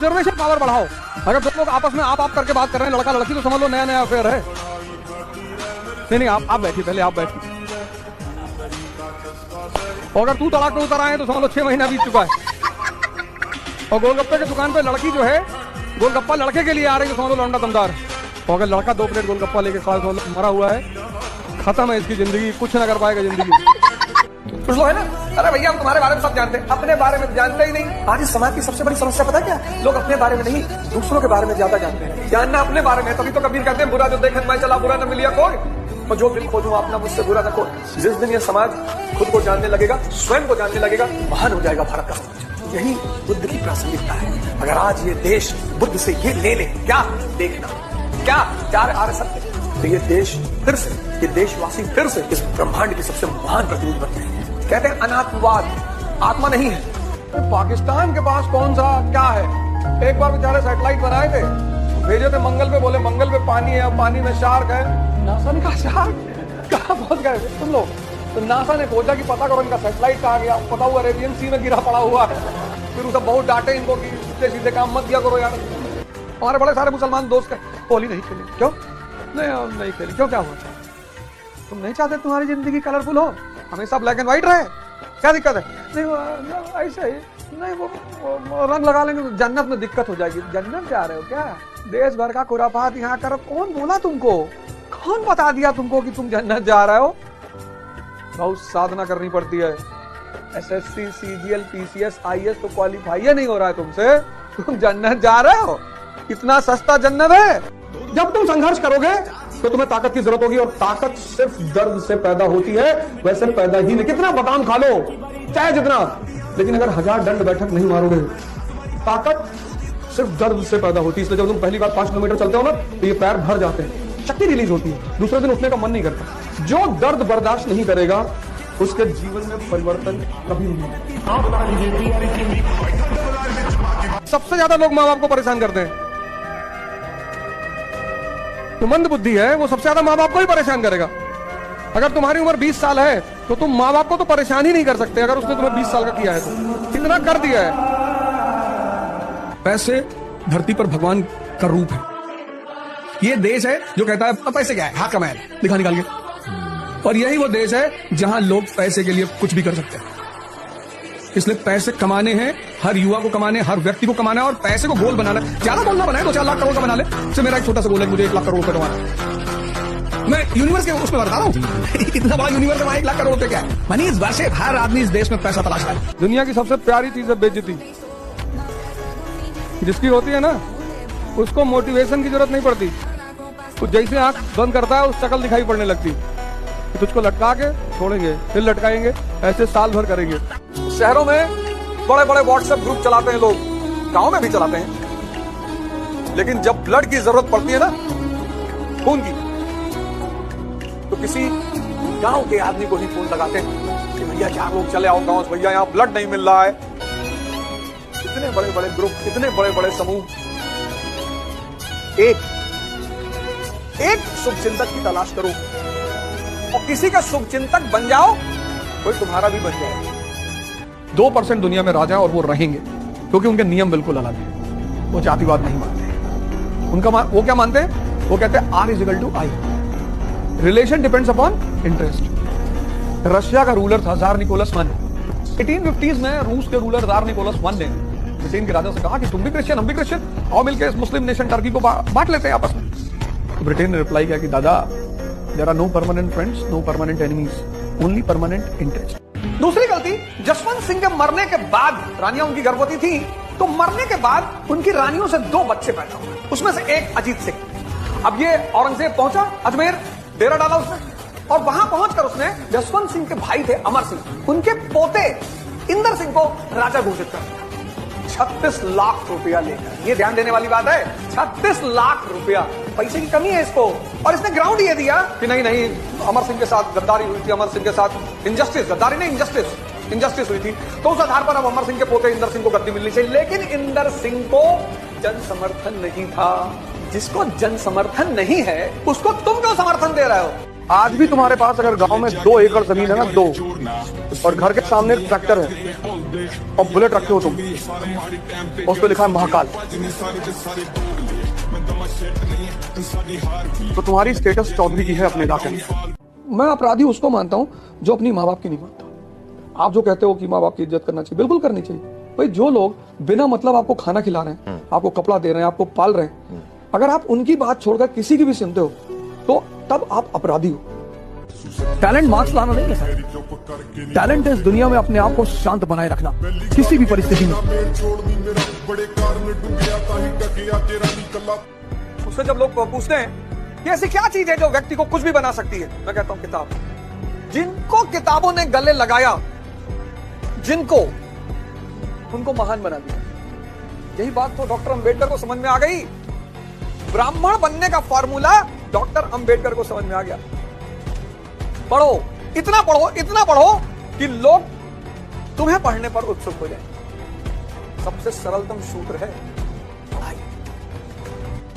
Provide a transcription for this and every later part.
Reservation power बढ़ाओ। अगर तुम लोग आपस में आप करके बात कर रहे हैं लड़का लड़की, तो समझ लो नया नया अफेयर है। नहीं आप बैठिए, पहले आप बैठिए। और अगर तू तलाक पे उतर आए तो समझ लो 6 महीना बीत चुका है। और गोलगप्पे की दुकान पे लड़की जो है गोलगप्पा लड़के के लिए आ रही है, तो समझ लो लौंडा दमदार। और अगर लड़का 2 प्लेट गोलगप्पा लेके खा तो मरा हुआ है, खत्म है इसकी जिंदगी, कुछ ना कर पाएगा जिंदगी। कुछ लोग है ना, अरे भैया हम तुम्हारे बारे में सब जानते हैं, अपने बारे में जानते ही नहीं। आज इस समाज की सबसे बड़ी समस्या पता क्या, लोग अपने बारे में नहीं दूसरों के बारे में ज्यादा जानते हैं। जानना अपने बारे में, तभी तो कबीर कहते हैं बुरा जो देखत मैं चला बुरा न मिलिया कोई, और जो दिल खोजूं अपना मुझसे बुरा न कोई। जिस दिन ये समाज खुद को जानने लगेगा, स्वयं को जानने लगेगा, महान हो जाएगा भारत का समाज। यही बुद्ध की प्रासंगिकता है। अगर आज ये देश बुद्ध से ये ले ले, क्या देखना, क्या चार आर्य सत्य, तो ये देश फिर से, ये देशवासी फिर से इस ब्रह्मांड की सबसे महान प्रतिनिधि बनते हैं। कहते हैं अनात्मवाद, आत्मा नहीं है। पाकिस्तान के पास कौन सा क्या है, एक बार बेचारे सैटेलाइट बनाए थे, भेजे थे मंगल पे, बोले मंगल पे पानी है, पानी में शार्क है। नासा ने कहा शार्क कहाँ पहुंच गए तुम लोग, तो नासा ने खोजा कि पता करो इनका सैटेलाइट कहाँ गया, पता हुआ अरेबियन सी में गिरा पड़ा हुआ है। फिर उसे बहुत डांटे इनको कि सीधे सीधे काम मत किया करो यार। हमारे बड़े सारे मुसलमान दोस्त होली नहीं खेले, क्यों नहीं खेली, क्यों, क्या हुआ, तुम नहीं चाहते तुम्हारी जिंदगी कलरफुल हो, हमेशा ब्लैक एंड व्हाइट रहे, क्या दिक्कत है? नहीं वो ऐसे ही नहीं, वो रंग लगा लेंगे तो जन्नत में दिक्कत हो जाएगी। जन्नत जा रहे हो क्या? देश भर का खुराफात यहाँ करो। कौन बोला तुमको, कौन बता दिया तुमको कि तुम जन्नत जा रहे हो? बहुत साधना करनी पड़ती है। SSC, CGL, PCS, IAS तो क्वालिफाई नहीं हो रहा है तुमसे, तुम जन्नत जा रहे हो? इतना सस्ता जन्नत है। जब तुम संघर्ष करोगे तो तुम्हें ताकत की जरूरत होगी, और ताकत सिर्फ दर्द से पैदा होती है, वैसे पैदा ही नहीं। कितना बादाम खा लो, चाहे जितना, लेकिन अगर 1000 दंड बैठक नहीं मारोगे, ताकत सिर्फ दर्द से पैदा होती है। इसलिए जब तुम पहली बार 5 किलोमीटर चलते हो ना, तो ये पैर भर जाते हैं, शक्ति रिलीज होती है, दूसरे दिन उठने का मन नहीं करता। जो दर्द बर्दाश्त नहीं करेगा उसके जीवन में परिवर्तन कभी नहीं। सबसे ज्यादा लोग माँ बाप को परेशान करते हैं। तो मंद बुद्धि है वो सबसे ज्यादा माँ बाप को ही परेशान करेगा। अगर तुम्हारी उम्र 20 साल है तो तुम माँ बाप को तो परेशान ही नहीं कर सकते, अगर उसने तुम्हें 20 साल का किया है तो। इतना कर दिया है। पैसे धरती पर भगवान का रूप है। ये देश है जो कहता है पैसे क्या है, हाथ कमाए दिखा निकाल के, और यही वो देश है जहां लोग पैसे के लिए कुछ भी कर सकते हैं। इसलिए पैसे कमाने हैं, हर युवा को कमाने, हर व्यक्ति को कमाना है, और पैसे को गोल बनाना। ज्यादा गोल ना बनाए, 2-4 लाख करोड़ का बना ले। तो मेरा एक छोटा सा गोल है, मुझे 1 लाख करोड़ रुपए कमाना। मैं यूनिवर्स के उसमें बता रहा हूँ इतना बड़ा यूनिवर्स में 1 लाख करोड़ रुपए क्या है? मनी इस वर्ष हर आदमी इस देश में पैसा तलाश रहा है। दुनिया की सबसे प्यारी चीज है बेइज्जती। जिसकी होती है ना, उसको मोटिवेशन की जरूरत नहीं पड़ती। तो जैसे आंख बंद करता है, उस शक्ल दिखाई पड़ने लगती। तुझको लटका के छोड़ेंगे, फिर लटकाएंगे, ऐसे साल भर करेंगे। शहरों में बड़े बड़े व्हाट्सएप ग्रुप चलाते हैं लोग, गांव में भी चलाते हैं, लेकिन जब ब्लड की जरूरत पड़ती है ना, खून की, तो किसी गांव के आदमी को ही फोन लगाते हैं कि भैया 4 लोग चले आओ गांव से, भैया यहाँ ब्लड नहीं मिल रहा है। इतने बड़े बड़े ग्रुप, इतने बड़े बड़े समूह। एक शुभचिंतक की तलाश करो और किसी का शुभचिंतक बन जाओ, कोई तुम्हारा भी बन जाए। 2% दुनिया में राजा, और वो रहेंगे, क्योंकि उनके नियम बिल्कुल अलग है। वो जातिवाद नहीं मानते। उनका वो क्या मानते हैं? वो कहते हैं R=I। Relation depends upon interest. Russia का रूलर था ज़ार निकोलस I। 1850s में रूस के रूलर ज़ार निकोलस I ने ब्रिटेन के राजा से कहा कि तुम भी क्रिश्चियन, हम भी क्रिश्चियन, आओ मिलकर इस मुस्लिम नेशन टर्की को बांट लेते हैं आपस में। तो ब्रिटेन ने रिप्लाई किया कि दादा, there are no permanent friends, no permanent enemies, only permanent interest. दूसरी गलती, जसवंत सिंह के मरने के बाद, रानियां उनकी गर्भवती थी, तो मरने के बाद उनकी रानियों से 2 बच्चे पैदा हुए, उसमें से एक अजीत सिंह। अब ये औरंगजेब पहुंचा अजमेर, डेरा डाला उसने, और वहां पहुंचकर उसने जसवंत सिंह के भाई थे अमर सिंह, उनके पोते इंदर सिंह को राजा घोषित कर दिया। 36 लाख रुपया लेकर, ये ध्यान देने वाली बात है, 36 लाख रुपया। पैसे की कमी है इसको, और इसने ग्राउंड ये दिया कि नहीं अमर सिंह के साथ गद्दारी हुई थी, अमर सिंह के साथ इंजस्टिस, गद्दारी नहीं इंजस्टिस हुई थी, तो उस आधार पर अब अमर सिंह के पोते इंदर सिंह को गद्दी मिलनी चाहिए। लेकिन इंदर सिंह को जन समर्थन नहीं था। जिसको जन समर्थन नहीं है उसको तुम क्यों समर्थन दे रहे हो? आज भी तुम्हारे पास अगर गांव में 2 एकड़ जमीन है ना, 2, और घर के सामने ट्रैक्टर है, और बुलेट रखे हो तुम, उस पर लिखा है महाकाल, तो तुम्हारी स्टेटस चौधरी की है अपने इलाके में। मैं अपराधी उसको मानता हूं जो अपनी माँ बाप की नहीं मानता। आप जो कहते हो कि माँ बाप की इज्जत करना चाहिए, बिल्कुल करनी चाहिए भाई। जो लोग बिना मतलब आपको खाना खिला रहे हैं, आपको कपड़ा दे रहे हैं, आपको पाल रहे हैं, अगर आप उनकी बात छोड़कर किसी की भी सुनते हो तो तब आप अपराधी हो। टैलेंट मार्क्स लाना नहीं है सर, टैलेंट इस दुनिया में अपने आप को शांत बनाए रखना किसी भी परिस्थिति में। उससे जब लोग पूछते हैं कि ऐसी क्या चीज है जो व्यक्ति को कुछ भी बना सकती है, मैं कहता हूं किताब। जिनको किताबों ने गले लगाया, जिनको, उनको महान बना दिया। यही बात तो डॉक्टर अंबेडकर को समझ में आ गई। ब्राह्मण बनने का फॉर्मूला डॉक्टर अंबेडकर को समझ में आ गया। पढ़ो, इतना पढ़ो कि लोग तुम्हें पढ़ने पर उत्सुक हो जाए। सबसे सरलतम सूत्र है पढ़ाई।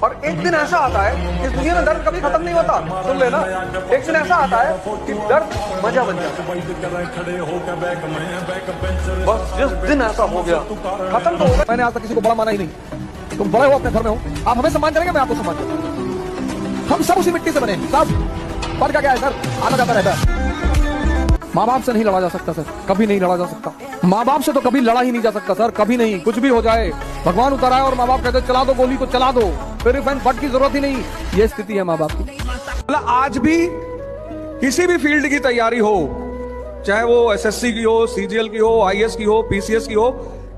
और एक दिन ऐसा आता है, इस दुनिया में दर्द कभी खत्म नहीं होता, सुन लेना। एक दिन ऐसा आता है कि दर्द मजा बन जाता है। बस जिस दिन ऐसा हो गया, खत्म तो होगा। मैंने आज तक किसी को बड़ा माना ही नहीं। तुम बड़े हो, अपने घर में हो, आप हमें सम्मान करेंगे, मैं आपको सम्मान करूंगा। हम सब उसी मिट्टी से बने, सब। पर क्या है सर, आना जाता रहता है। माँ बाप से नहीं लड़ा जा सकता सर, कभी नहीं लड़ा जा सकता। माँ बाप से तो कभी लड़ा ही नहीं जा सकता सर, कभी नहीं। कुछ भी हो जाए, भगवान उतर आए और माँ बाप कहते चला दो गोली तो चला दो, फिर फट की जरूरत ही नहीं। ये स्थिति है माँ बाप की। मतलब आज भी किसी भी फील्ड की तैयारी हो, चाहे वो एसएससी की हो, सीजीएल की हो, आईएएस की हो, पीसीएस की हो,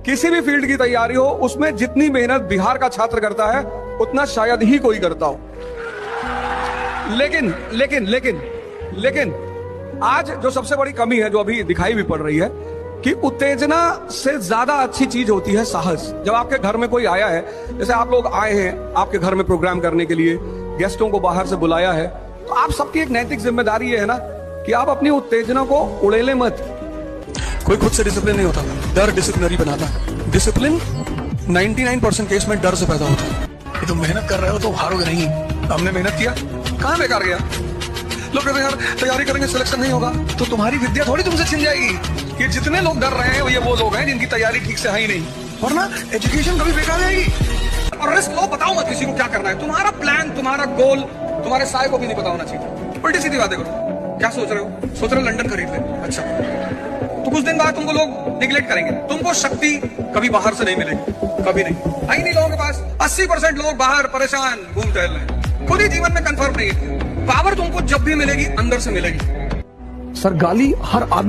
किसी भी फील्ड की तैयारी हो, उसमें जितनी मेहनत बिहार का छात्र करता है उतना शायद ही कोई करता हो। लेकिन आज जो सबसे बड़ी कमी है, जो अभी दिखाई भी पड़ रही है, कि उत्तेजना से ज्यादा अच्छी चीज होती है साहस। जब आपके घर में कोई आया है, जैसे आप लोग आए हैं आपके घर में प्रोग्राम करने के लिए, गेस्टों को बाहर से बुलाया है, तो आप सबकी एक नैतिक जिम्मेदारी है ना कि आप अपनी उत्तेजना को उड़ेले मत। कोई खुद से डिसिप्लिन नहीं होता, डर डिसिप्लिनरी बनाता है। डिसिप्लिन 99% केस में डर से पैदा होता है। कि तुम मेहनत कर रहे हो तो हारोगे नहीं। हमने मेहनत किया, कहां बेकार गया। लोग कहते हैं यार तैयारी करेंगे सिलेक्शन नहीं होगा, तो तुम्हारी विद्या थोड़ी तुमसे छिन जाएगी। कि जितने लोग डर रहे हैं ये वो लोग हैं जिनकी तैयारी ठीक से है ही नहीं, वरना एजुकेशन कभी बेकार जाएगी। और रिस्क लो, बताओ मत किसी को क्या करना है। तुम्हारा प्लान, तुम्हारा गोल तुम्हारे साय को भी नहीं पता होना चाहिए। उल्टी सीधी बातें करो। क्या सोच रहे हो? सोच रहे हो लंदन खरीद ले, अच्छा, तो कुछ दिन बाद तुमको लोग निगलेक्ट करेंगे। तुमको शक्ति कभी बाहर से नहीं मिलेगी, कभी नहीं आई नहीं लोगों के पास। 80% लोग बाहर परेशान घूम टहल रहे हैं, खुद ही जीवन में कंफर्म नहीं है। पावर तुमको जब भी मिलेगी अंदर से मिलेगी। सर गाली हर आदमी